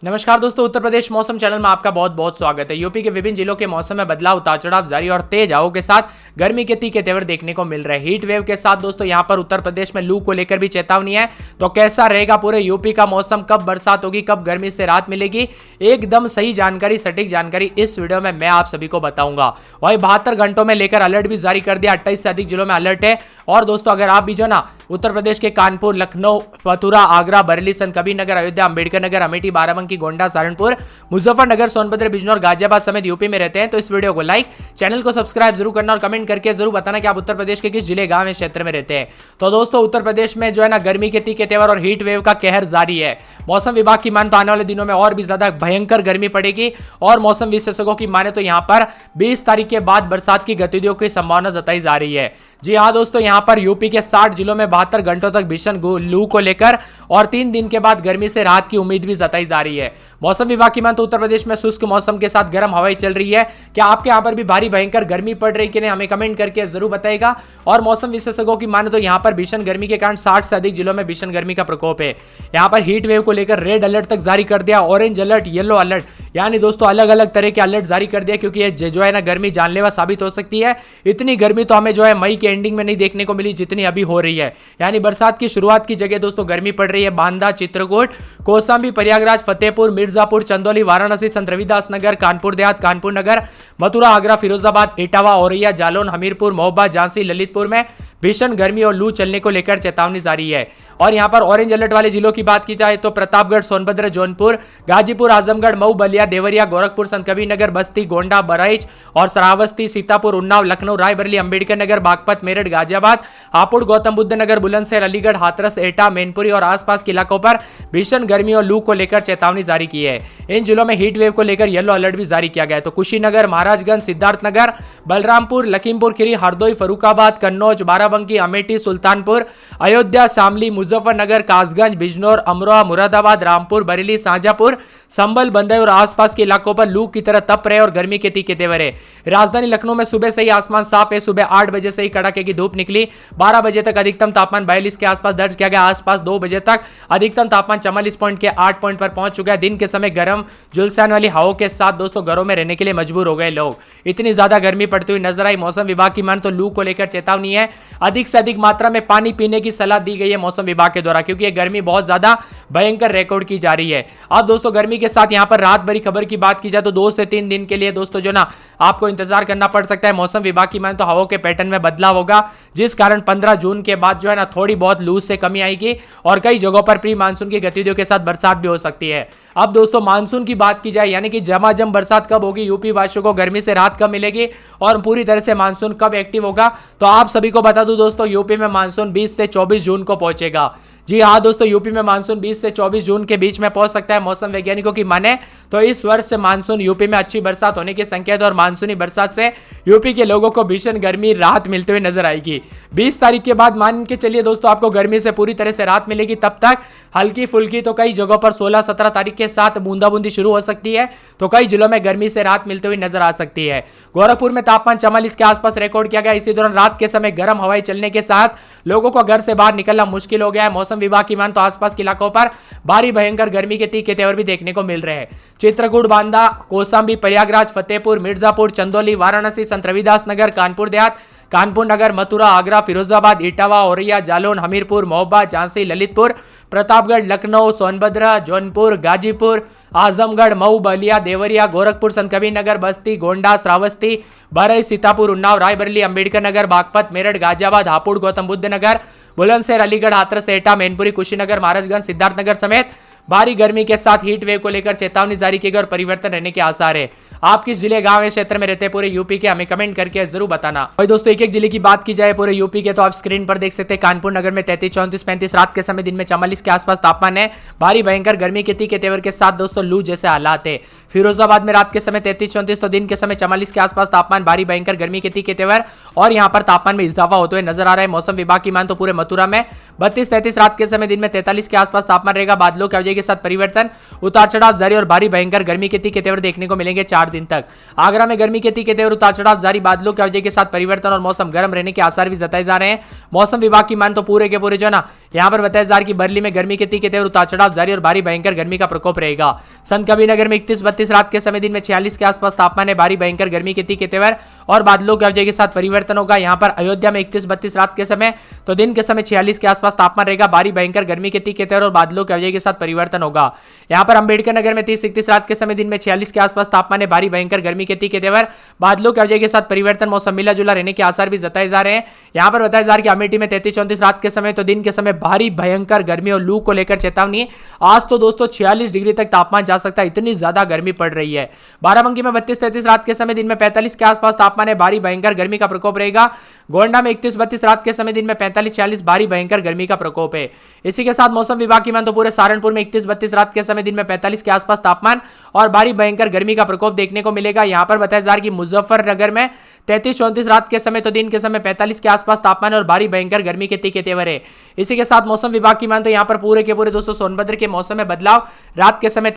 नमस्कार दोस्तों, उत्तर प्रदेश मौसम चैनल में आपका बहुत बहुत स्वागत है। यूपी के विभिन्न जिलों के मौसम में बदलाव, उतार चढ़ाव जारी और तेज हवाओं के साथ गर्मी के तीखे तेवर देखने को मिल रहे हैं। हीट वेव के साथ दोस्तों यहां पर उत्तर प्रदेश में लू को लेकर भी चेतावनी है। तो कैसा रहेगा पूरे यूपी का मौसम, कब बरसात होगी, कब गर्मी से राहत मिलेगी, एकदम सही जानकारी, सटीक जानकारी इस वीडियो में मैं आप सभी को बताऊंगा। वही 72 घंटों में लेकर अलर्ट भी जारी कर दिया। 28 से अधिक जिलों में अलर्ट है। और दोस्तों अगर आप भी जो ना उत्तर प्रदेश के कानपुर, लखनऊ, मथुरा, आगरा, बरेली, संत कबीर नगर, अयोध्या, अंबेडकर नगर, अमेठी, बाराबंकी, गोंडा, सहारनपुर, मुजफ्फरनगर, सोनभद्र, बिजनौर, गाजियाबाद समेत यूपी में रहते हैं तो इस वीडियो को लाइक, चैनल को सब्सक्राइब जरूर करना और कमेंट करके जरूर बताना कि आप उत्तर प्रदेश के किस जिले, गांव या क्षेत्र में रहते हैं। तो दोस्तों उत्तर प्रदेश में जो है ना गर्मी के तीखे तेवर और हीट वेव का कहर जारी है। मौसम विभाग की माने तो आने वाले दिनों में और भी ज्यादा भयंकर गर्मी पड़ेगी और मौसम विशेषज्ञों की माने तो यहां पर 20 तारीख के बाद बरसात की गतिविधियों की संभावना जताई जा रही है। जी हाँ दोस्तों, यहां पर यूपी के 60 जिलों में 72 घंटों तक भीषण लू को लेकर और 3 दिन के बाद गर्मी से राहत की उम्मीद भी जताई जा रही है। मौसम विभाग की माने तो उत्तर प्रदेश में शुष्क मौसम के साथ गर्म हवाएं चल रही है। क्या आपके यहां पर भी भारी भयंकर गर्मी पड़ रही कि नहीं, हमें कमेंट करके जरूर बताएगा। और मौसम विशेषज्ञों की माने तो यहां पर भीषण गर्मी के कारण 60 से अधिक जिलों में भीषण गर्मी का प्रकोप है। यहां पर हीट वेव को लेकर रेड अलर्ट तक जारी कर दिया, ऑरेंज अलर्ट, येलो अलर्ट, यानी दोस्तों अलग अलग तरह के अलर्ट जारी कर दिया, क्योंकि ये जो है ना गर्मी जानलेवा साबित हो सकती है। इतनी गर्मी तो हमें जो है मई के एंडिंग में नहीं देखने को मिली जितनी अभी हो रही है। यानी बरसात की शुरुआत की जगह दोस्तों गर्मी पड़ रही है। बांदा, चित्रकूट, कौशाम्बी, प्रयागराज, फतेहपुर, मिर्जापुर, चंदौली, वाराणसी, संत रविदास नगर, कानपुर देहात, कानपुर नगर, मथुरा, आगरा, फिरोजाबाद, इटावा, औरैया, जालौन, हमीरपुर, महोबा, झांसी, ललितपुर में भीषण गर्मी और लू चलने को लेकर चेतावनी जारी है। और यहां पर ऑरेंज अलर्ट वाले जिलों की बात की जाए तो प्रतापगढ़, सोनभद्र, जौनपुर, गाजीपुर, आजमगढ़, मऊ, बलिया, देवरिया, गोरखपुर, संत कबीर नगर, बस्ती, गोंडा, बहराइच और श्रावस्ती, सीतापुर, उन्नाव, लखनऊ, रायबरेली, अंबेडकर नगर, बागपत, मेरठ, गाजियाबाद, हापुड़, गौतम बुद्ध नगर, बुलंदशहर, अलीगढ़, हाथरस, एटा, मैनपुरी और आसपास के इलाकों पर भीषण गर्मी और लू को लेकर चेतावनी जारी की है। इन जिलों में हीट वेव को लेकर येलो अलर्ट भी जारी किया गया है। तो कुशीनगर, महाराजगंज, सिद्धार्थनगर, बलरामपुर, लखीमपुर खीरी, हरदोई, फरुखाबाद, कन्नौज, बाराबंकी, अमेठी, सुल्तानपुर, अयोध्या, शामली, मुजफ्फरनगर, कासगंज, बिजनौर, अमरोहा, मुरादाबाद, रामपुर, बरेली, शाहजहांपुर, संभल, बंदई और आसपास के इलाकों पर लू की तरह तप रहे और गर्मी के तीखे तेवर है। राजधानी लखनऊ में सुबह से ही आसमान साफ है। सुबह 8 बजे से ही कड़ाके की धूप निकली। 12 बजे तक अधिकतम तापमान 42 के आसपास दर्ज किया गया। आसपास 2 बजे तक अधिकतम तापमान 44 पॉइंट के 8 पॉइंट पर पहुंच चुका है। दिन के समय गर्म झुलसान वाली हवाओं के साथ दोस्तों घरों में रहने के लिए मजबूर हो गए लोग। इतनी ज्यादा गर्मी पड़ती हुई नजर आई। मौसम विभाग की मान तो लू को लेकर चेतावनी है। अधिक से अधिक मात्रा में पानी पीने की सलाह दी गई है मौसम विभाग के द्वारा, क्योंकि यह गर्मी बहुत ज्यादा भयंकर रिकॉर्ड की जा रही है। अब दोस्तों गर्मी के साथ यहां पर राहत भरी खबर की बात की जाए तो 2 से 3 दिन के लिए दोस्तों जो ना आपको इंतजार करना पड़ सकता है। मौसम विभाग की मान तो हवाओं के पैटर्न में बदलाव होगा, जिस कारण 15 जून के बाद जो है ना थोड़ी बहुत लू से कमी आएगी और कई जगहों पर प्री मानसून की गतिविधियों के साथ बरसात भी हो सकती है। अब दोस्तों मानसून की बात की जाए, यानी कि झमाझम बरसात कब होगी, यूपी वासियों को गर्मी से राहत कब मिलेगी और पूरी तरह से मानसून कब एक्टिव होगा, तो आप सभी को बता दूं दोस्तों यूपी में मानसून 20 से 24 जून को पहुंचेगा। जी हाँ दोस्तों, यूपी में मानसून 20 से 24 जून के बीच में पहुंच सकता है। मौसम वैज्ञानिकों की माने तो इस वर्ष से मानसून यूपी में अच्छी बरसात होने के संकेत और मानसूनी बरसात से यूपी के लोगों को भीषण गर्मी राहत मिलते हुए नजर आएगी। 20 तारीख के बाद मान के चलिए दोस्तों आपको गर्मी से पूरी तरह से राहत मिलेगी। तब तक हल्की फुल्की तो कई जगहों पर 16-17 तारीख के साथ बूंदाबूंदी शुरू हो सकती है, तो कई जिलों में गर्मी से राहत मिलते हुए नजर आ सकती है। गोरखपुर में तापमान 44 के आसपास रिकॉर्ड किया गया। इसी दौरान रात के समय गर्म हवाएं चलने के साथ लोगों को घर से बाहर निकलना मुश्किल हो गया है। मौसम विभाग की मान तो आसपास के इलाकों पर भारी भयंकर गर्मी के तीखे तेवर भी देखने को मिल रहे हैं। चित्रकूट, बांदा, कौशाम्बी, प्रयागराज, फतेहपुर, मिर्जापुर, चंदौली, वाराणसी, संत रविदास नगर, कानपुर देहात, कानपुर नगर, मथुरा, आगरा, फिरोजाबाद, इटावा, औरैया, जालौन, हमीरपुर, महोबा, झांसी, ललितपुर, प्रतापगढ़, लखनऊ, सोनभद्र, जौनपुर, गाजीपुर, आजमगढ़, मऊ, बलिया, देवरिया, गोरखपुर, संत कबीर नगर, बस्ती, गोंडा, श्रावस्ती, बहराइच, सीतापुर, उन्नाव, रायबरेली, अंबेडकर नगर, बागपत, मेरठ, गाजियाबाद, हापुड़, गौतम बुद्ध नगर, बुलंदशहर, अलीगढ़, हाथरस, एटा, मैनपुरी, कुशीनगर, महाराजगंज, सिद्धार्थनगर समेत भारी गर्मी के साथ हीट वेव को लेकर चेतावनी जारी की गई और परिवर्तन रहने के आसार है। आप किस जिले, गांव या क्षेत्र में रहते हैं पूरे यूपी के, हमें कमेंट करके जरूर बताना। भाई दोस्तों एक एक जिले की बात की जाए पूरे यूपी के तो आप स्क्रीन पर देख सकते हैं। कानपुर नगर में 33, 34, 35, रात के समय दिन में 44 के आसपास तापमान है। भारी भयंकर गर्मी के तीखे तेवर के साथ दोस्तों लू जैसे हालात है। फिरोजाबाद में रात के समय 33, 34 तो दिन के समय 44 के आसपास तापमान, भारी भयंकर गर्मी के तीखे तेवर और यहाँ पर तापमान में इजाफा होते हुए नजर आ रहा है। मौसम विभाग की मान तो पूरे मथुरा में 32, 33, रात के समय दिन में 43 के आसपास तापमान रहेगा। बादलों की के साथ परिवर्तन, उतार चढ़ाव जारी और भारी भयंकर गर्मी के तीखे तेवर देखने को मिलेंगे 4 दिन तक। आगरा में गर्मी के तीखे तेवर, उतार चढ़ाव जारी, बादलों की वजह के साथ परिवर्तन और मौसम गर्म रहने के आसार भी जताए जा रहे हैं। मौसम विभाग की मान तो पूरे के पूरे जो ना यहाँ पर बताया जा रहा है कि बरली में गर्मी के तीखे तेवर, उतार चढ़ाव जारी और भारी भयंकर गर्मी का प्रकोप रहेगा। संत कबीरनगर में 31-32 रात के समय, दिन में 46 के आसपास तापमान है, भारी भयंकर गर्मी के तीखे तेवर और बादलों की वजह के साथ परिवर्तन होगा। यहाँ पर अयोध्या में 31-32 रात के समय, तो दिन के समय 46 के आसपास तापमान रहेगा, भारी भयंकर गर्मी के तीखे तेवर और बादलों की वजह के साथ परिवर्तन होगा। यहाँ पर अंबेडकर नगर में 30-31 रात के समय, दिन में 46 के आसपास तापमान है, भारी भयंकर गर्मी के तीखे तेवर, बादलों की वजह के साथ परिवर्तन, मौसम मिला जुला रहने के आसार भी जताए जा रहे हैं। यहाँ पर बताया जा रहा है कि अमेठी में 33-34 रात के समय, तो दिन के समय भारी भयंकर गर्मी और लू को लेकर चेतावनी। आज तो दोस्तों 46 डिग्री तक तापमान जा सकता है, इतनी ज्यादा गर्मी पड़ रही है। बाराबंकी में 32-33 रात के समय, दिन में 45 के आसपास तापमान है, भारी भयंकर गर्मी का प्रकोप रहेगा। गोंडा में 31-32 रात के समय, दिन में 45-46 भारी भयंकर गर्मी का प्रकोप है। इसी के साथ मौसम विभाग की मान तो पूरे सहारनपुर में 31-32 रात के समय, दिन में 45 के आसपास तापमान और भारी भयंकर गर्मी का प्रकोप देखने को मिलेगा। यहाँ पर बताया जा रहा है कि मुजफ्फरनगर में 33-34 रात के समय, तो दिन के समय 45 के आसपास तापमान और भारी भयंकर गर्मी के तीखे तेवर है। इसी के साथ मौसम विभाग की मान तो यहाँ पर पूरे के पूरे दोस्तों सोनभद्र के मौसम में बदलाव, रात के समय